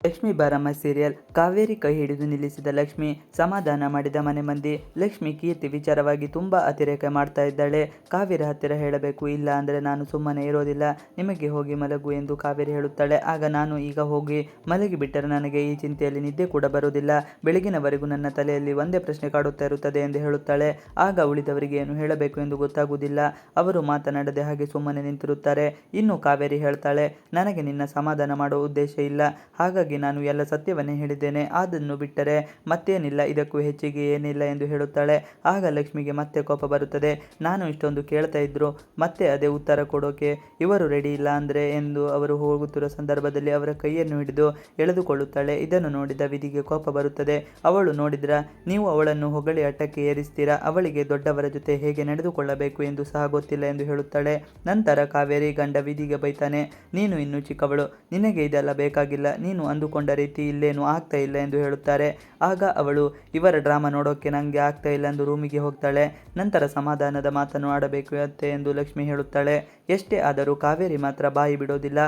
ಲಕ್ಷ್ಮಿ ಬಾರಮ್ಮ ಸೀರಿಯಲ್. ಕಾವೇರಿ ಕೈ ಹಿಡಿದು ನಿಲ್ಲಿಸಿದ ಲಕ್ಷ್ಮಿ, ಸಮಾಧಾನ ಮಾಡಿದ ಮನೆ ಮಂದಿ. ಲಕ್ಷ್ಮಿ ಕೀರ್ತಿ ವಿಚಾರವಾಗಿ ತುಂಬಾ ಅತಿರೇಕ ಮಾಡ್ತಾ ಇದ್ದಾಳೆ. ಕಾವೇರಿ ಹತ್ತಿರ ಹೇಳಬೇಕು, ಇಲ್ಲ ಅಂದ್ರೆ ನಾನು ಸುಮ್ಮನೆ ಇರೋದಿಲ್ಲ, ನಿಮಗೆ ಹೋಗಿ ಮಲಗು ಎಂದು ಕಾವೇರಿ ಹೇಳುತ್ತಾಳೆ. ಆಗ ನಾನು ಈಗ ಹೋಗಿ ಮಲಗಿ ಬಿಟ್ಟರೆ ನನಗೆ ಈ ಚಿಂತೆಯಲ್ಲಿ ನಿದ್ದೆ ಕೂಡ ಬರುವುದಿಲ್ಲ, ಬೆಳಗಿನವರೆಗೂ ನನ್ನ ತಲೆಯಲ್ಲಿ ಒಂದೇ ಪ್ರಶ್ನೆ ಕಾಡುತ್ತಾ ಇರುತ್ತದೆ ಎಂದು ಹೇಳುತ್ತಾಳೆ. ಆಗ ಉಳಿದವರಿಗೆ ಏನು ಹೇಳಬೇಕು ಎಂದು ಗೊತ್ತಾಗುವುದಿಲ್ಲ. ಅವರು ಮಾತನಾಡದೆ ಹಾಗೆ ಸುಮ್ಮನೆ ನಿಂತಿರುತ್ತಾರೆ. ಇನ್ನು ಕಾವೇರಿ ಹೇಳ್ತಾಳೆ, ನನಗೆ ನಿನ್ನ ಸಮಾಧಾನ ಮಾಡುವ ಉದ್ದೇಶ ಇಲ್ಲ, ಹಾಗಾಗಿ ನಾನು ಎಲ್ಲ ಸತ್ಯವನ್ನೇ ಹೇಳಿದ್ದೇನೆ, ಅದನ್ನು ಬಿಟ್ಟರೆ ಮತ್ತೇನಿಲ್ಲ, ಇದಕ್ಕೂ ಹೆಚ್ಚಿಗೆ ಏನಿಲ್ಲ ಎಂದು ಹೇಳುತ್ತಾಳೆ. ಆಗ ಲಕ್ಷ್ಮಿಗೆ ಮತ್ತೆ ಕೋಪ ಬರುತ್ತದೆ. ನಾನು ಇಷ್ಟೊಂದು ಕೇಳ್ತಾ ಇದ್ರು ಮತ್ತೆ ಅದೇ ಉತ್ತರ ಕೊಡೋಕೆ ಇವರು ರೆಡಿ ಇಲ್ಲ ಅಂದ್ರೆ ಎಂದು ಅವರು ಹೋಗುತ್ತಿರುವ ಸಂದರ್ಭದಲ್ಲಿ ಅವರ ಕೈಯನ್ನು ಹಿಡಿದು ಎಳೆದುಕೊಳ್ಳುತ್ತಾಳೆ. ಇದನ್ನು ನೋಡಿದ ವಿಧಿಗೆ ಕೋಪ ಬರುತ್ತದೆ. ಅವಳು ನೋಡಿದ್ರ, ನೀವು ಅವಳನ್ನು ಹೊಗಳಿ ಅಟ್ಟಕ್ಕೆ ಏರಿಸ್ತೀರಾ, ಅವಳಿಗೆ ದೊಡ್ಡವರ ಜೊತೆ ಹೇಗೆ ನಡೆದುಕೊಳ್ಳಬೇಕು ಎಂದು ಸಹ ಗೊತ್ತಿಲ್ಲ ಎಂದು ಹೇಳುತ್ತಾಳೆ. ನಂತರ ಕಾವೇರಿ ಗಂಡ ವಿಧಿಗೆ ಬೈತಾನೆ, ನೀನು ಇನ್ನೂ ಚಿಕ್ಕವಳು, ನಿನಗೆ ಇದೆಲ್ಲ ಬೇಕಾಗಿಲ್ಲ, ನೀನು ಅಂದುಕೊಂಡ ರೀತಿ ಇಲ್ಲೇನು ಆಗ್ತಾ ಇಲ್ಲ ಎಂದು ಹೇಳುತ್ತಾರೆ. ಆಗ ಅವಳು, ಇವರ ಡ್ರಾಮಾ ನೋಡೋಕೆ ನಂಗೆ ಆಗ್ತಾ ಇಲ್ಲ ಎಂದು ರೂಮಿಗೆ ಹೋಗ್ತಾಳೆ. ನಂತರ ಸಮಾಧಾನದ ಮಾತನ್ನು ಆಡಬೇಕು ಅತ್ತೆ ಎಂದು ಲಕ್ಷ್ಮಿ ಹೇಳುತ್ತಾಳೆ. ಎಷ್ಟೇ ಆದರೂ ಕಾವೇರಿ ಮಾತ್ರ ಬಾಯಿ ಬಿಡೋದಿಲ್ಲ.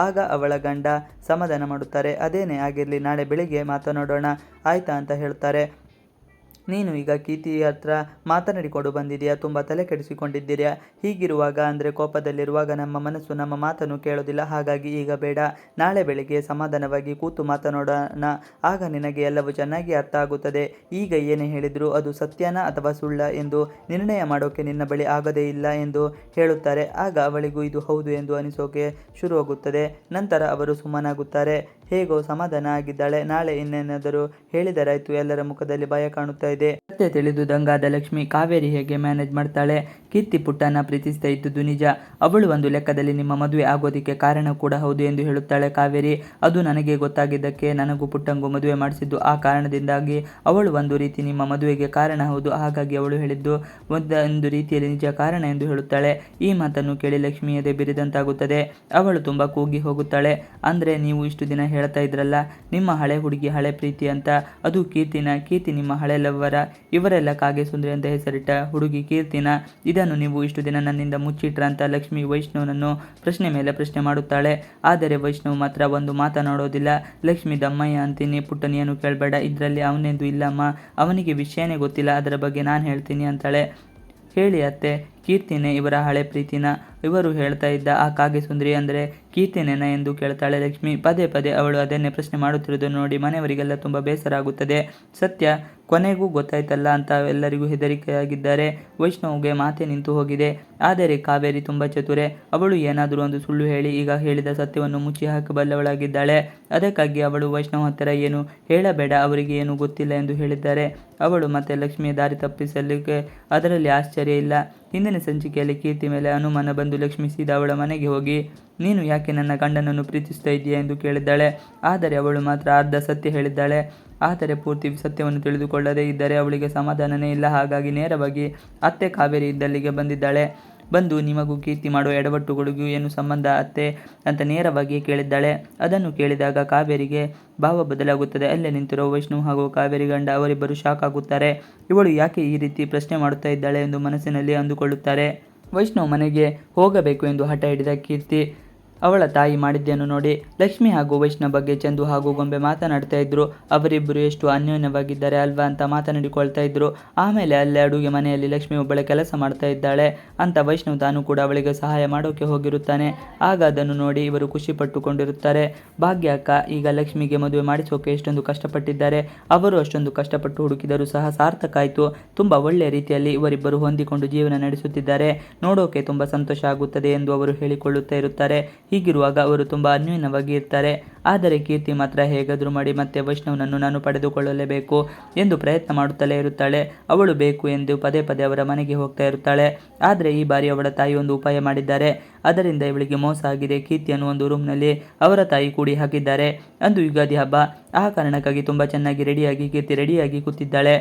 ಆಗ ಅವಳ ಗಂಡ ಸಮಾಧಾನ ಮಾಡುತ್ತಾರೆ. ಅದೇನೇ ಆಗಿರಲಿ, ನಾಳೆ ಬೆಳಿಗ್ಗೆ ಮಾತನಾಡೋಣ ಆಯ್ತಾ ಅಂತ ಹೇಳ್ತಾರೆ. ನೀನು ಈಗ ಕೀರ್ತಿ ಹತ್ರ ಮಾತನಾಡಿಕೊಂಡು ಬಂದಿದೆಯಾ, ತುಂಬ ತಲೆ ಕೆಡಿಸಿಕೊಂಡಿದ್ದೀರಾ, ಹೀಗಿರುವಾಗ ಅಂದರೆ ಕೋಪದಲ್ಲಿರುವಾಗ ನಮ್ಮ ಮನಸ್ಸು ನಮ್ಮ ಮಾತನ್ನು ಕೇಳೋದಿಲ್ಲ, ಹಾಗಾಗಿ ಈಗ ಬೇಡ, ನಾಳೆ ಬೆಳಿಗ್ಗೆ ಸಮಾಧಾನವಾಗಿ ಕೂತು ಮಾತನಾಡೋಣ, ಆಗ ನಿನಗೆ ಎಲ್ಲವೂ ಚೆನ್ನಾಗಿ ಅರ್ಥ ಆಗುತ್ತದೆ. ಈಗ ಏನೇ ಹೇಳಿದ್ರು ಅದು ಸತ್ಯನಾ ಅಥವಾ ಸುಳ್ಳ ಎಂದು ನಿರ್ಣಯ ಮಾಡೋಕೆ ನಿನ್ನ ಬಳಿ ಆಗೋದೇ ಇಲ್ಲ ಎಂದು ಹೇಳುತ್ತಾರೆ. ಆಗ ಅವಳಿಗೂ ಇದು ಹೌದು ಎಂದು ಅನಿಸೋಕೆ ಶುರುವಾಗುತ್ತದೆ. ನಂತರ ಅವರು ಸುಮ್ಮನಾಗುತ್ತಾರೆ. ಹೇಗೋ ಸಮಾಧಾನ ಆಗಿದ್ದಾಳೆ. ನಾಳೆ ಇನ್ನೇನಾದರೂ ಹೇಳಿದರಾಯ್ತು. ಎಲ್ಲರ ಮುಖದಲ್ಲಿ ಭಯ ಕಾಣುತ್ತಾ ಇದೆ. ಸತ್ಯ ತಿಳಿದು ದಂಗಾದ ಲಕ್ಷ್ಮಿ, ಕಾವೇರಿ ಹೇಗೆ ಮ್ಯಾನೇಜ್ ಮಾಡ್ತಾಳೆ. ಕೀರ್ತಿ ಪುಟ್ಟನ ಪ್ರೀತಿಸ್ತಾ ಇದ್ದುದು ನಿಜ, ಅವಳು ಒಂದು ಲೆಕ್ಕದಲ್ಲಿ ನಿಮ್ಮ ಮದುವೆ ಆಗೋದಿಕ್ಕೆ ಕಾರಣ ಕೂಡ ಹೌದು ಎಂದು ಹೇಳುತ್ತಾಳೆ ಕಾವೇರಿ. ಅದು ನನಗೆ ಗೊತ್ತಾಗಿದ್ದಕ್ಕೆ ನನಗೂ ಪುಟ್ಟಂಗೂ ಮದುವೆ ಮಾಡಿಸಿದ್ದು ಆ ಕಾರಣದಿಂದಾಗಿ, ಅವಳು ಒಂದು ರೀತಿ ನಿಮ್ಮ ಮದುವೆಗೆ ಕಾರಣ ಹೌದು, ಹಾಗಾಗಿ ಅವಳು ಹೇಳಿದ್ದು ಒಂದು ರೀತಿಯಲ್ಲಿ ನಿಜ ಕಾರಣ ಎಂದು ಹೇಳುತ್ತಾಳೆ. ಈ ಮಾತನ್ನು ಕೇಳಿ ಲಕ್ಷ್ಮಿ ಎದೆ ಬಿರಿದಂತಾಗುತ್ತದೆ. ಅವಳು ತುಂಬಾ ಕೂಗಿ ಹೋಗುತ್ತಾಳೆ. ಅಂದ್ರೆ ನೀವು ಇಷ್ಟು ದಿನ ಹೇಳ್ತಾ ಇದ್ರಲ್ಲ ನಿಮ್ಮ ಹಳೆ ಹುಡುಗಿ ಹಳೆ ಪ್ರೀತಿ ಅಂತ, ಅದು ಕೀರ್ತಿ ನಿಮ್ಮ ಹಳೆ ಲವ್ವರ, ಇವರೆಲ್ಲ ಕಾಗೆ ಸುಂದರಿ ಅಂತ ಹೆಸರಿಟ್ಟ ಹುಡುಗಿ ಕೀರ್ತಿನ, ಇದನ್ನು ನೀವು ಇಷ್ಟು ದಿನ ನನ್ನಿಂದ ಮುಚ್ಚಿಟ್ರ ಅಂತ ಲಕ್ಷ್ಮಿ ವೈಷ್ಣವನನ್ನು ಪ್ರಶ್ನೆ ಮೇಲೆ ಪ್ರಶ್ನೆ ಮಾಡುತ್ತಾಳೆ. ಆದರೆ ವೈಷ್ಣವ್ ಮಾತ್ರ ಒಂದು ಮಾತನಾಡೋದಿಲ್ಲ. ಲಕ್ಷ್ಮಿ, ದಮ್ಮಯ್ಯ ಅಂತೀನಿ, ಪುಟ್ಟನಿಯನ್ನು ಕೇಳಬೇಡ, ಇದರಲ್ಲಿ ಅವನೆಂದು ಇಲ್ಲಮ್ಮ, ಅವನಿಗೆ ವಿಷಯನೇ ಗೊತ್ತಿಲ್ಲ, ಅದರ ಬಗ್ಗೆ ನಾನು ಹೇಳ್ತೀನಿ ಅಂತಾಳೆ. ಹೇಳಿ ಅತ್ತೆ, ಕೀರ್ತಿನೇ ಇವರ ಹಳೆ ಪ್ರೀತಿನ ಇವರು ಹೇಳ್ತಾ ಇದ್ದ ಆ ಕಾಗೆ ಸುಂದರಿ ಅಂದರೆ ಕೀರ್ತಿನೇನ ಎಂದು ಕೇಳ್ತಾಳೆ ಲಕ್ಷ್ಮಿ. ಪದೇ ಪದೇ ಅವಳು ಅದನ್ನೇ ಪ್ರಶ್ನೆ ಮಾಡುತ್ತಿರುವುದನ್ನು ನೋಡಿ ಮನೆಯವರಿಗೆಲ್ಲ ತುಂಬ ಬೇಸರ ಆಗುತ್ತದೆ. ಸತ್ಯ ಕೊನೆಗೂ ಗೊತ್ತಾಯ್ತಲ್ಲ ಅಂತ ಎಲ್ಲರಿಗೂ ಹೆದರಿಕೆಯಾಗಿದ್ದಾರೆ. ವೈಷ್ಣವ್ಗೆ ಮಾತೆ ನಿಂತು ಹೋಗಿದೆ. ಆದರೆ ಕಾವೇರಿ ತುಂಬ ಚತುರೆ, ಅವಳು ಏನಾದರೂ ಒಂದು ಸುಳ್ಳು ಹೇಳಿ ಈಗ ಹೇಳಿದ ಸತ್ಯವನ್ನು ಮುಚ್ಚಿ ಹಾಕಬಲ್ಲವಳಾಗಿದ್ದಾಳೆ. ಅದಕ್ಕಾಗಿ ಅವಳು ವೈಷ್ಣವ್ ಹತ್ತಿರ ಏನು ಹೇಳಬೇಡ, ಅವರಿಗೆ ಏನು ಗೊತ್ತಿಲ್ಲ ಎಂದು ಹೇಳಿದ್ದಾರೆ. ಅವಳು ಮತ್ತೆ ಲಕ್ಷ್ಮಿಯ ದಾರಿ ತಪ್ಪಿಸಲಿಕ್ಕೆ ಅದರಲ್ಲಿ ಆಶ್ಚರ್ಯ ಇಲ್ಲ. ಹಿಂದಿನ ಸಂಚಿಕೆಯಲ್ಲಿ ಕೀರ್ತಿ ಮೇಲೆ ಅನುಮಾನ ಬಂದು ಲಕ್ಷ್ಮಿ ಸೀದಾ ಅವಳ ಮನೆಗೆ ಹೋಗಿ, ನೀನು ಯಾಕೆ ನನ್ನ ಗಂಡನನ್ನು ಪ್ರೀತಿಸ್ತಾ ಇದೆಯಾ ಎಂದು ಕೇಳಿದ್ದಾಳೆ. ಆದರೆ ಅವಳು ಮಾತ್ರ ಅರ್ಧ ಸತ್ಯ ಹೇಳಿದ್ದಾಳೆ. ಆದರೆ ಪೂರ್ತಿ ಸತ್ಯವನ್ನು ತಿಳಿದುಕೊಳ್ಳದೇ ಇದ್ದರೆ ಅವಳಿಗೆ ಸಮಾಧಾನನೇ ಇಲ್ಲ. ಹಾಗಾಗಿ ನೇರವಾಗಿ ಅತ್ತೆ ಕಾವೇರಿ ಇದ್ದಲ್ಲಿಗೆ ಬಂದಿದ್ದಾಳೆ. ಬಂದು, ನಿಮಗೂ ಕೀರ್ತಿ ಮಾಡುವ ಎಡವಟ್ಟುಗಳಿಗೂ ಏನು ಸಂಬಂಧ ಅತ್ತೆ ಅಂತ ನೇರವಾಗಿ ಕೇಳಿದ್ದಾಳೆ. ಅದನ್ನು ಕೇಳಿದಾಗ ಕಾವೇರಿಗೆ ಭಾವ ಬದಲಾಗುತ್ತದೆ. ಅಲ್ಲೇ ನಿಂತಿರೋ ವೈಷ್ಣವ್ ಹಾಗೂ ಕಾವೇರಿ ಗಂಡ ಅವರಿಬ್ಬರು ಶಾಕ್ ಆಗುತ್ತಾರೆ. ಇವಳು ಯಾಕೆ ಈ ರೀತಿ ಪ್ರಶ್ನೆ ಮಾಡುತ್ತಾ ಇದ್ದಾಳೆ ಎಂದು ಮನಸ್ಸಿನಲ್ಲಿ ಅಂದುಕೊಳ್ಳುತ್ತಾರೆ. ವೈಷ್ಣವ್ ಮನೆಗೆ ಹೋಗಬೇಕು ಎಂದು ಹಠ ಹಿಡಿದ ಕೀರ್ತಿ ಅವಳ ತಾಯಿ ಮಾಡಿದ್ದೇನು ನೋಡಿ. ಲಕ್ಷ್ಮಿ ಹಾಗೂ ವೈಷ್ಣವ್ ಬಗ್ಗೆ ಚಂದು ಹಾಗೂ ಗೊಂಬೆ ಮಾತನಾಡ್ತಾ ಇದ್ರು. ಅವರಿಬ್ಬರು ಎಷ್ಟು ಅನ್ಯೋನ್ಯವಾಗಿದ್ದಾರೆ ಅಲ್ವಾ ಅಂತ ಮಾತನಾಡಿಕೊಳ್ತಾ ಇದ್ರು. ಆಮೇಲೆ ಅಲ್ಲೇ ಅಡುಗೆ ಮನೆಯಲ್ಲಿ ಲಕ್ಷ್ಮಿ ಒಬ್ಬಳೆ ಕೆಲಸ ಮಾಡ್ತಾ ಇದ್ದಾಳೆ ಅಂತ ವೈಷ್ಣವ್ ತಾನು ಕೂಡ ಅವಳಿಗೆ ಸಹಾಯ ಮಾಡೋಕೆ ಹೋಗಿರುತ್ತಾನೆ. ಆಗ ಅದನ್ನು ನೋಡಿ ಇವರು ಖುಷಿ ಪಟ್ಟುಕೊಂಡಿರುತ್ತಾರೆ. ಭಾಗ್ಯ ಅಕ್ಕ ಈಗ ಲಕ್ಷ್ಮಿಗೆ ಮದುವೆ ಮಾಡಿಸೋಕೆ ಎಷ್ಟೊಂದು ಕಷ್ಟಪಟ್ಟಿದ್ದಾರೆ. ಅವರು ಅಷ್ಟೊಂದು ಕಷ್ಟಪಟ್ಟು ಹುಡುಕಿದರೂ ಸಹ ಸಾರ್ಥಕ ಆಯಿತು. ತುಂಬ ಒಳ್ಳೆಯ ರೀತಿಯಲ್ಲಿ ಇವರಿಬ್ಬರು ಹೊಂದಿಕೊಂಡು ಜೀವನ ನಡೆಸುತ್ತಿದ್ದಾರೆ, ನೋಡೋಕೆ ತುಂಬ ಸಂತೋಷ ಆಗುತ್ತದೆ ಎಂದು ಅವರು ಹೇಳಿಕೊಳ್ಳುತ್ತಾ ಇರುತ್ತಾರೆ. ಹೀಗಿರುವಾಗ ಅವರು ತುಂಬ ಅನ್ಯೋನ್ಯವಾಗಿ ಇರ್ತಾರೆ. ಆದರೆ ಕೀರ್ತಿ ಮಾತ್ರ ಹೇಗಾದರೂ ಮಾಡಿ ಮತ್ತೆ ವೈಷ್ಣವ್ನನ್ನು ನಾನು ಪಡೆದುಕೊಳ್ಳಲೇಬೇಕು ಎಂದು ಪ್ರಯತ್ನ ಮಾಡುತ್ತಲೇ ಇರುತ್ತಾಳೆ. ಅವಳು ಬೇಕು ಎಂದು ಪದೇ ಪದೇ ಅವರ ಮನೆಗೆ ಹೋಗ್ತಾ ಇರುತ್ತಾಳೆ. ಆದರೆ ಈ ಬಾರಿ ಅವಳ ತಾಯಿ ಒಂದು ಉಪಾಯ ಮಾಡಿದ್ದಾರೆ. ಅದರಿಂದ ಇವಳಿಗೆ ಮೋಸ ಆಗಿದೆ. ಕೀರ್ತಿಯನ್ನು ಒಂದು ರೂಮ್ನಲ್ಲಿ ಅವರ ತಾಯಿ ಕೂಡಿ ಹಾಕಿದ್ದಾರೆ. ಅಂದು ಯುಗಾದಿ ಹಬ್ಬ, ಆ ಕಾರಣಕ್ಕಾಗಿ ತುಂಬ ಚೆನ್ನಾಗಿ ರೆಡಿಯಾಗಿ ಕೀರ್ತಿ ರೆಡಿಯಾಗಿ ಕೂತಿದ್ದಾಳೆ.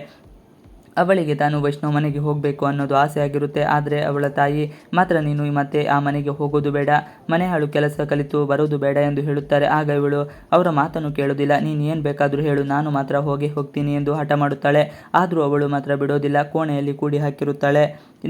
ಅವಳಿಗೆ ತಾನು ವೈಷ್ಣವ್ ಮನೆಗೆ ಹೋಗಬೇಕು ಅನ್ನೋದು ಆಸೆ ಆಗಿರುತ್ತೆ. ಆದರೆ ಅವಳ ತಾಯಿ ಮಾತ್ರ ನೀನು ಮತ್ತೆ ಆ ಮನೆಗೆ ಹೋಗೋದು ಬೇಡ, ಮನೆ ಹಾಳು ಕೆಲಸ ಕಲಿತು ಬರೋದು ಬೇಡ ಎಂದು ಹೇಳುತ್ತಾರೆ. ಆಗ ಇವಳು ಅವರ ಮಾತನ್ನು ಕೇಳೋದಿಲ್ಲ. ನೀನು ಏನು ಬೇಕಾದರೂ ಹೇಳು, ನಾನು ಮಾತ್ರ ಹೋಗ್ತೀನಿ ಎಂದು ಹಠ ಮಾಡುತ್ತಾಳೆ. ಆದರೂ ಅವಳು ಮಾತ್ರ ಬಿಡೋದಿಲ್ಲ. ಕೋಣೆಯಲ್ಲಿ ಕೂಡಿ ಹಾಕಿರುತ್ತಾಳೆ.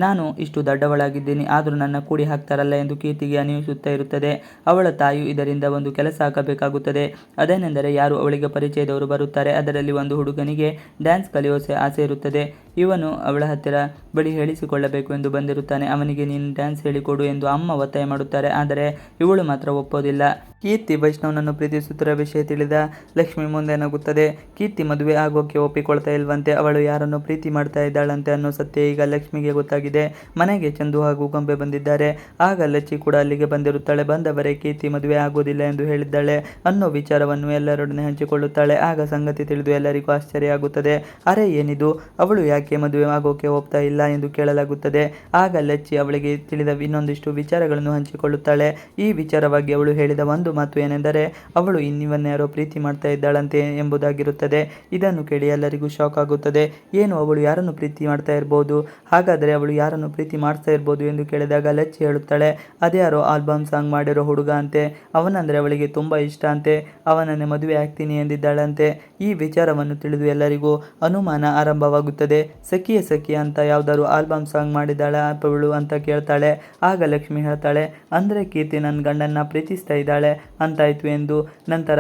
ನಾನು ಇಷ್ಟು ದೊಡ್ಡವಳಾಗಿದ್ದೀನಿ, ಆದರೂ ನನ್ನ ಕೂಡಿ ಹಾಕ್ತಾರಲ್ಲ ಎಂದು ಕೀರ್ತಿಗೆ ಅನಿಸುತ್ತಾ ಇರುತ್ತದೆ. ಅವಳ ತಾಯಿಯು ಇದರಿಂದ ಒಂದು ಕೆಲಸ ಹಾಕಬೇಕಾಗುತ್ತದೆ. ಅದೇನೆಂದರೆ ಯಾರು ಅವಳಿಗೆ ಪರಿಚಯದವರು ಬರುತ್ತಾರೆ, ಅದರಲ್ಲಿ ಒಂದು ಹುಡುಗನಿಗೆ ಡ್ಯಾನ್ಸ್ ಕಲಿಯೋ ಆಸೆ ಇರುತ್ತದೆ. ಇವನು ಅವಳ ಹತ್ತಿರ ಬಳಿ ಹೇಳಿಸಿಕೊಳ್ಳಬೇಕು ಎಂದು ಬಂದಿರುತ್ತಾನೆ. ಅವನಿಗೆ ನೀನು ಡ್ಯಾನ್ಸ್ ಹೇಳಿಕೊಡು ಎಂದು ಅಮ್ಮ ಒತ್ತಾಯ ಮಾಡುತ್ತಾರೆ. ಆದರೆ ಇವಳು ಮಾತ್ರ ಒಪ್ಪೋದಿಲ್ಲ. ಕೀರ್ತಿ ವೈಷ್ಣವನನ್ನು ಪ್ರೀತಿಸುತ್ತಿರುವ ವಿಷಯ ತಿಳಿದ ಲಕ್ಷ್ಮಿ ಮುಂದೆ ನಗುತ್ತದೆ. ಕೀರ್ತಿ ಮದುವೆ ಆಗೋಕೆ ಒಪ್ಪಿಕೊಳ್ತಾ ಇಲ್ವಂತೆ, ಅವಳು ಯಾರನ್ನು ಪ್ರೀತಿ ಮಾಡ್ತಾ ಇದ್ದಾಳಂತೆ ಅನ್ನೋ ಸತ್ಯ ಈಗ ಲಕ್ಷ್ಮಿಗೆ ಗೊತ್ತಾಗಿದೆ. ಮನೆಗೆ ಚಂದು ಹಾಗೂ ಗೊಂಬೆ ಬಂದಿದ್ದಾರೆ. ಆಗ ಲಚ್ಚಿ ಕೂಡ ಅಲ್ಲಿಗೆ ಬಂದಿರುತ್ತಾಳೆ. ಬಂದವರೇ ಕೀರ್ತಿ ಮದುವೆ ಆಗೋದಿಲ್ಲ ಎಂದು ಹೇಳಿದ್ದಾಳೆ ಅನ್ನೋ ವಿಚಾರವನ್ನು ಎಲ್ಲರೊಡನೆ ಹಂಚಿಕೊಳ್ಳುತ್ತಾಳೆ. ಆಗ ಸಂಗತಿ ತಿಳಿದು ಎಲ್ಲರಿಗೂ ಆಶ್ಚರ್ಯ ಆಗುತ್ತದೆ. ಅರೆ ಏನಿದು, ಅವಳು ಯಾಕೆ ಮದುವೆ ಆಗೋಕೆ ಒಪ್ತಾ ಇಲ್ಲ ಎಂದು ಕೇಳಲಾಗುತ್ತದೆ. ಆಗ ಲಚ್ಚಿ ಅವಳಿಗೆ ತಿಳಿದ ಇನ್ನೊಂದಿಷ್ಟು ವಿಚಾರಗಳನ್ನು ಹಂಚಿಕೊಳ್ಳುತ್ತಾಳೆ. ಈ ವಿಚಾರವಾಗಿ ಅವಳು ಹೇಳಿದ ಒಂದು ಮಾತು ಏನೆಂದರೆ ಅವಳು ಇನ್ನಿವನ್ಯಾರೋ ಪ್ರೀತಿ ಮಾಡ್ತಾ ಇದ್ದಾಳಂತೆ ಎಂಬುದಾಗಿರುತ್ತದೆ. ಇದನ್ನು ಕೇಳಿ ಎಲ್ಲರಿಗೂ ಶಾಕ್ ಆಗುತ್ತದೆ. ಏನು, ಅವಳು ಯಾರನ್ನು ಪ್ರೀತಿ ಮಾಡ್ತಾ ಇರ್ಬೋದು? ಹಾಗಾದರೆ ಅವಳು ಯಾರನ್ನು ಪ್ರೀತಿ ಮಾಡ್ತಾ ಇರ್ಬೋದು ಎಂದು ಕೇಳಿದಾಗ ಲಚ್ಚಿ ಹೇಳುತ್ತಾಳೆ, ಅದ್ಯಾರೋ ಆಲ್ಬಮ್ ಸಾಂಗ್ ಮಾಡಿರೋ ಹುಡುಗ ಅಂತೆ, ಅವನಂದ್ರೆ ಅವಳಿಗೆ ತುಂಬಾ ಇಷ್ಟ ಅಂತೆ, ಅವನನ್ನೇ ಮದುವೆ ಆಗ್ತೀನಿ ಎಂದಿದ್ದಾಳಂತೆ. ಈ ವಿಚಾರವನ್ನು ತಿಳಿದು ಎಲ್ಲರಿಗೂ ಅನುಮಾನ ಆರಂಭವಾಗುತ್ತದೆ. ಸಖಿಯ ಸಖಿ ಅಂತ ಯಾವ್ದಾದ್ರು ಆಲ್ಬಮ್ ಸಾಂಗ್ ಮಾಡಿದಾಳ ಅವಳು ಅಂತ ಕೇಳ್ತಾಳೆ. ಆಗ ಲಕ್ಷ್ಮಿ ಹೇಳ್ತಾಳೆ, ಅಂದ್ರೆ ಕೀರ್ತಿ ನನ್ನ ಗಂಡನ್ನ ಪ್ರೀತಿಸ್ತಾ ಇದ್ದಾಳೆ ಅಂತಾಯ್ತು ಎಂದು. ನಂತರ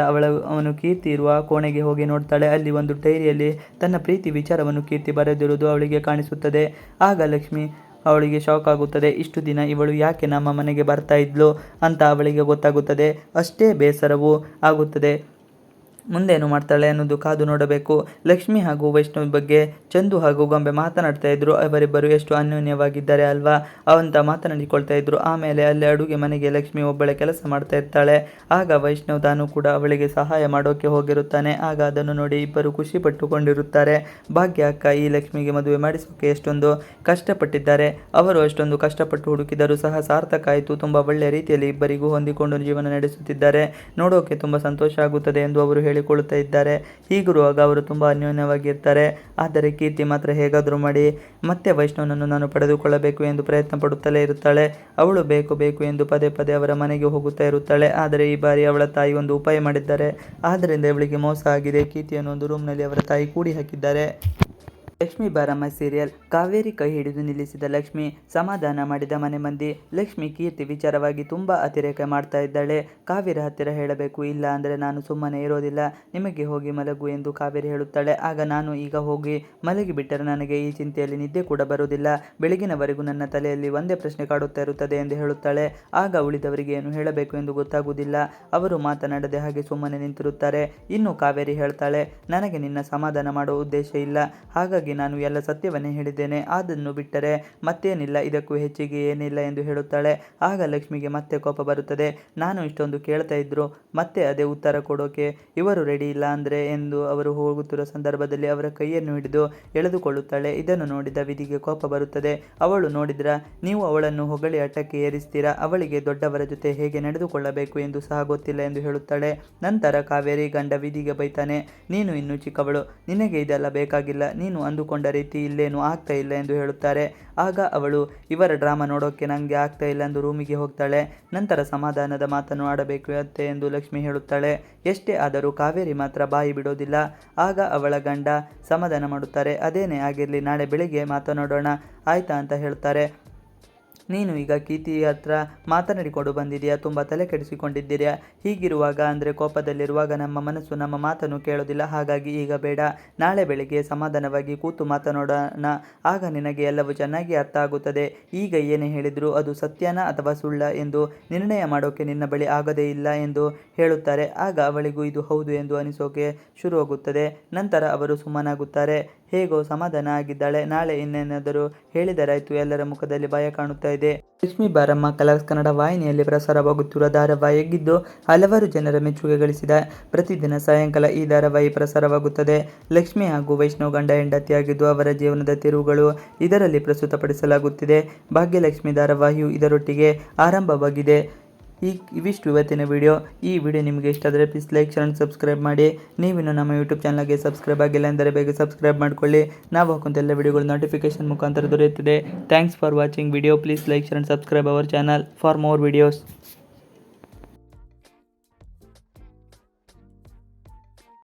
ಅವನು ಕೀರ್ತಿ ಇರುವ ಕೋಣೆಗೆ ಹೋಗಿ ನೋಡ್ತಾಳೆ. ಅಲ್ಲಿ ಒಂದು ಡೈರಿಯಲ್ಲಿ ತನ್ನ ಪ್ರೀತಿ ವಿಚಾರವನ್ನು ಕೀರ್ತಿ ಬರೆದಿರುವುದು ಅವಳಿಗೆ ಕಾಣಿಸುತ್ತದೆ. ಆಗ ಲಕ್ಷ್ಮಿ ಅವಳಿಗೆ ಶಾಕ್ ಆಗುತ್ತದೆ. ಇಷ್ಟು ದಿನ ಇವಳು ಯಾಕೆ ನಮ್ಮ ಮನೆಗೆ ಬರ್ತಾ ಇದ್ಲು ಅಂತ ಅವಳಿಗೆ ಗೊತ್ತಾಗುತ್ತದೆ. ಅಷ್ಟೇ ಬೇಸರವೂ ಆಗುತ್ತದೆ. ಮುಂದೇನು ಮಾಡ್ತಾಳೆ ಅನ್ನೋದು ಕಾದು ನೋಡಬೇಕು. ಲಕ್ಷ್ಮಿ ಹಾಗೂ ವೈಷ್ಣವ್ ಬಗ್ಗೆ ಚಂದು ಹಾಗೂ ಗೊಂಬೆ ಮಾತನಾಡ್ತಾ ಇದ್ರು. ಅವರಿಬ್ಬರು ಎಷ್ಟು ಅನ್ಯೋನ್ಯವಾಗಿದ್ದಾರೆ ಅಲ್ವಾ ಅವಂತ ಮಾತನಾಡಿಕೊಳ್ತಾ ಇದ್ರು. ಆಮೇಲೆ ಅಲ್ಲಿ ಅಡುಗೆ ಮನೆಗೆ ಲಕ್ಷ್ಮಿ ಒಬ್ಬಳೆ ಕೆಲಸ ಮಾಡ್ತಾ ಇರ್ತಾಳೆ. ಆಗ ವೈಷ್ಣವ್ ತಾನು ಕೂಡ ಅವಳಿಗೆ ಸಹಾಯ ಮಾಡೋಕೆ ಹೋಗಿರುತ್ತಾನೆ. ಆಗ ಅದನ್ನು ನೋಡಿ ಇಬ್ಬರು ಖುಷಿ ಪಟ್ಟುಕೊಂಡಿರುತ್ತಾರೆ. ಭಾಗ್ಯ ಅಕ್ಕ ಈ ಲಕ್ಷ್ಮಿಗೆ ಮದುವೆ ಮಾಡಿಸೋಕೆ ಎಷ್ಟೊಂದು ಕಷ್ಟಪಟ್ಟಿದ್ದಾರೆ. ಅವರು ಅಷ್ಟೊಂದು ಕಷ್ಟಪಟ್ಟು ಹುಡುಕಿದರೂ ಸಹ ಸಾರ್ಥಕ ಆಯಿತು. ತುಂಬ ಒಳ್ಳೆಯ ರೀತಿಯಲ್ಲಿ ಇಬ್ಬರಿಗೂ ಹೊಂದಿಕೊಂಡು ಜೀವನ ನಡೆಸುತ್ತಿದ್ದಾರೆ. ನೋಡೋಕೆ ತುಂಬ ಸಂತೋಷ ಆಗುತ್ತದೆ ಎಂದು ಅವರು ಹೇಳಿಕೊಳ್ಳುತ್ತಾ ಇದ್ದಾರೆ. ಹೀಗಿರುವಾಗ ಅವರು ತುಂಬ ಅನ್ಯೋನ್ಯವಾಗಿರ್ತಾರೆ. ಆದರೆ ಕೀರ್ತಿ ಮಾತ್ರ ಹೇಗಾದರೂ ಮಾಡಿ ಮತ್ತೆ ವೈಷ್ಣವನನ್ನು ನಾನು ಪಡೆದುಕೊಳ್ಳಬೇಕು ಎಂದು ಪ್ರಯತ್ನ ಪಡುತ್ತಲೇ ಇರುತ್ತಾಳೆ. ಅವಳು ಬೇಕು ಬೇಕು ಎಂದು ಪದೇ ಪದೇ ಅವರ ಮನೆಗೆ ಹೋಗುತ್ತಾ ಇರುತ್ತಾಳೆ. ಆದರೆ ಈ ಬಾರಿ ಅವಳ ತಾಯಿ ಒಂದು ಉಪಾಯ ಮಾಡಿದ್ದಾರೆ. ಆದ್ದರಿಂದ ಇವಳಿಗೆ ಮೋಸ ಆಗಿದೆ. ಕೀರ್ತಿಯನ್ನು ಒಂದು ರೂಮ್ನಲ್ಲಿ ಅವರ ತಾಯಿ ಕೂಡಿ ಹಾಕಿದ್ದಾರೆ. ಲಕ್ಷ್ಮಿ ಬಾರಮ್ಮ ಸೀರಿಯಲ್. ಕಾವೇರಿ ಕೈ ಹಿಡಿದು ನಿಲ್ಲಿಸಿದ ಲಕ್ಷ್ಮಿ ಸಮಾಧಾನ ಮಾಡಿದ ಮನೆ ಮಂದಿ. ಲಕ್ಷ್ಮಿ ಕೀರ್ತಿ ವಿಚಾರವಾಗಿ ತುಂಬಾ ಅತಿರೇಕ ಮಾಡ್ತಾ ಇದ್ದಾಳೆ. ಕಾವೇರಿ ಹತ್ತಿರ ಹೇಳಬೇಕು, ಇಲ್ಲ ಅಂದರೆ ನಾನು ಸುಮ್ಮನೆ ಇರೋದಿಲ್ಲ, ನಿಮಗೆ ಹೋಗಿ ಮಲಗು ಎಂದು ಕಾವೇರಿ ಹೇಳುತ್ತಾಳೆ. ಆಗ ನಾನು ಈಗ ಹೋಗಿ ಮಲಗಿಬಿಟ್ಟರೆ ನನಗೆ ಈ ಚಿಂತೆಯಲ್ಲಿ ನಿದ್ದೆ ಕೂಡ ಬರುವುದಿಲ್ಲ, ಬೆಳಗಿನವರೆಗೂ ನನ್ನ ತಲೆಯಲ್ಲಿ ಒಂದೇ ಪ್ರಶ್ನೆ ಕಾಡುತ್ತಾ ಇರುತ್ತದೆ ಎಂದು ಹೇಳುತ್ತಾಳೆ. ಆಗ ಉಳಿದವರಿಗೆ ಏನು ಹೇಳಬೇಕು ಎಂದು ಗೊತ್ತಾಗುವುದಿಲ್ಲ. ಅವರು ಮಾತನಾಡದೆ ಹಾಗೆ ಸುಮ್ಮನೆ ನಿಂತಿರುತ್ತಾರೆ. ಇನ್ನು ಕಾವೇರಿ ಹೇಳ್ತಾಳೆ, ನನಗೆ ನಿನ್ನ ಸಮಾಧಾನ ಮಾಡುವ ಉದ್ದೇಶ ಇಲ್ಲ, ಹಾಗಾಗಿ ನಾನು ಎಲ್ಲ ಸತ್ಯವನ್ನೇ ಹೇಳಿದ್ದೇನೆ, ಅದನ್ನು ಬಿಟ್ಟರೆ ಮತ್ತೇನಿಲ್ಲ, ಇದಕ್ಕೂ ಹೆಚ್ಚಿಗೆ ಏನಿಲ್ಲ ಎಂದು ಹೇಳುತ್ತಾಳೆ. ಆಗ ಲಕ್ಷ್ಮಿಗೆ ಮತ್ತೆ ಕೋಪ ಬರುತ್ತದೆ. ನಾನು ಇಷ್ಟೊಂದು ಕೇಳ್ತಾ ಇದ್ರು ಮತ್ತೆ ಅದೇ ಉತ್ತರ ಕೊಡೋಕೆ ಇವರು ರೆಡಿ ಇಲ್ಲ ಅಂದ್ರೆ ಎಂದು ಅವರು ಹೋಗುತ್ತಿರುವ ಸಂದರ್ಭದಲ್ಲಿ ಅವರ ಕೈಯನ್ನು ಹಿಡಿದು ಎಳೆದುಕೊಳ್ಳುತ್ತಾಳೆ. ಇದನ್ನು ನೋಡಿದ ವಿಧಿಗೆ ಕೋಪ ಬರುತ್ತದೆ. ಅವಳು ನೋಡಿದ್ರ ನೀವು ಅವಳನ್ನು ಹೊಗಳಿ ಅಟ್ಟಕ್ಕೆ ಏರಿಸ್ತೀರಾ, ಅವಳಿಗೆ ದೊಡ್ಡವರ ಜೊತೆ ಹೇಗೆ ನಡೆದುಕೊಳ್ಳಬೇಕು ಎಂದು ಸಹ ಗೊತ್ತಿಲ್ಲ ಎಂದು ಹೇಳುತ್ತಾಳೆ. ನಂತರ ಕಾವೇರಿ ಗಂಡ ವಿಧಿಗೆ ಬೈತಾನೆ, ನೀನು ಇನ್ನೂ ಚಿಕ್ಕವಳು, ನಿನಗೆ ಇದೆಲ್ಲ ಬೇಕಾಗಿಲ್ಲ, ನೀನು ಅಂದುಕೊಂಡ ರೀತಿ ಇಲ್ಲೇನು ಆಗ್ತಾ ಇಲ್ಲ ಎಂದು ಹೇಳುತ್ತಾರೆ. ಆಗ ಅವಳು ಇವರ ಡ್ರಾಮಾ ನೋಡೋಕೆ ನಂಗೆ ಆಗ್ತಾ ಇಲ್ಲ ಎಂದು ರೂಮಿಗೆ ಹೋಗ್ತಾಳೆ. ನಂತರ ಸಮಾಧಾನದ ಮಾತನ್ನು ಆಡಬೇಕು ಅತ್ತೆ ಎಂದು ಲಕ್ಷ್ಮಿ ಹೇಳುತ್ತಾಳೆ. ಎಷ್ಟೇ ಆದರೂ ಕಾವೇರಿ ಮಾತ್ರ ಬಾಯಿ ಬಿಡೋದಿಲ್ಲ. ಆಗ ಅವಳ ಗಂಡ ಸಮಾಧಾನ ಮಾಡುತ್ತಾರೆ. ಅದೇನೇ ಆಗಿರಲಿ, ನಾಳೆ ಬೆಳಿಗ್ಗೆ ಮಾತನಾಡೋಣ ಆಯ್ತಾ ಅಂತ ಹೇಳ್ತಾರೆ. ನೀನು ಈಗ ಕೀರ್ತಿ ಹತ್ರ ಮಾತನಾಡಿಕೊಂಡು ಬಂದಿದೆಯಾ, ತುಂಬ ತಲೆ ಕೆಡಿಸಿಕೊಂಡಿದ್ದೀರಾ. ಹೀಗಿರುವಾಗ ಅಂದರೆ ಕೋಪದಲ್ಲಿರುವಾಗ ನಮ್ಮ ಮನಸ್ಸು ನಮ್ಮ ಮಾತನ್ನು ಕೇಳೋದಿಲ್ಲ. ಹಾಗಾಗಿ ಈಗ ಬೇಡ, ನಾಳೆ ಬೆಳಿಗ್ಗೆ ಸಮಾಧಾನವಾಗಿ ಕೂತು ಮಾತನಾಡೋಣ, ಆಗ ನಿನಗೆ ಎಲ್ಲವೂ ಚೆನ್ನಾಗಿ ಅರ್ಥ ಆಗುತ್ತದೆ. ಈಗ ಏನೇ ಹೇಳಿದ್ರು ಅದು ಸತ್ಯನ ಅಥವಾ ಸುಳ್ಳ ಎಂದು ನಿರ್ಣಯ ಮಾಡೋಕೆ ನಿನ್ನ ಬಳಿ ಆಗೋದೇ ಇಲ್ಲ ಎಂದು ಹೇಳುತ್ತಾರೆ. ಆಗ ಅವಳಿಗೂ ಇದು ಹೌದು ಎಂದು ಅನಿಸೋಕೆ ಶುರುವಾಗುತ್ತದೆ. ನಂತರ ಅವರು ಸುಮ್ಮನಾಗುತ್ತಾರೆ. ಹೇಗೋ ಸಮಾಧಾನ ಆಗಿದ್ದಾಳೆ. ನಾಳೆ ಇನ್ನೇನಾದರೂ ಹೇಳಿದರಾಯ್ತು. ಎಲ್ಲರ ಮುಖದಲ್ಲಿ ಭಯ ಕಾಣುತ್ತಾ ಇದೆ. ಲಕ್ಷ್ಮಿ ಬಾರಮ್ಮ ಕಲರ್ಸ್ ಕನ್ನಡ ವಾಹಿನಿಯಲ್ಲಿ ಪ್ರಸಾರವಾಗುತ್ತಿರುವ ಧಾರಾವಾಹಿಯಾಗಿದ್ದು ಹಲವಾರು ಜನರ ಮೆಚ್ಚುಗೆ ಗಳಿಸಿದೆ. ಪ್ರತಿದಿನ ಸಾಯಂಕಾಲ ಈ ಧಾರಾವಾಹಿ ಪ್ರಸಾರವಾಗುತ್ತದೆ. ಲಕ್ಷ್ಮಿ ಹಾಗೂ ವೈಷ್ಣವ್ ಗಂಡ ಹೆಂಡತಿಯಾಗಿದ್ದು ಅವರ ಜೀವನದ ತಿರುವುಗಳು ಇದರಲ್ಲಿ ಪ್ರಸ್ತುತಪಡಿಸಲಾಗುತ್ತಿದೆ. ಭಾಗ್ಯಲಕ್ಷ್ಮಿ ಧಾರಾವಾಹಿಯು ಇದರೊಟ್ಟಿಗೆ ಆರಂಭವಾಗಿದೆ. ಇವಿಷ್ಟು ಇವತ್ತಿನ ವಿಡಿಯೋ. ಈ ವಿಡಿಯೋ ನಿಮಗೆ ಇಷ್ಟ ಆದರೆ please like, share and subscribe ಮಾಡಿ. ನೀವಿನ್ನು ನಮ್ಮ ಯೂಟ್ಯೂಬ್ ಚಾನಲ್ಗೆ ಸಬ್ಸ್ಕ್ರೈಬ್ ಆಗಿಲ್ಲ ಅಂದರೆ ಬೇಗ ಸಬ್ಸ್ಕ್ರೈಬ್ ಮಾಡಿಕೊಳ್ಳಿ. ನಾವು ಹಾಕುವಂಥ ಎಲ್ಲ ವಿಡಿಯೋಗಳು ನೋಟಿಫಿಕೇಶನ್ ಮುಖಾಂತರ ದೊರೆಯುತ್ತದೆ. Thanks for watching video. Please like, share and subscribe our channel for more videos.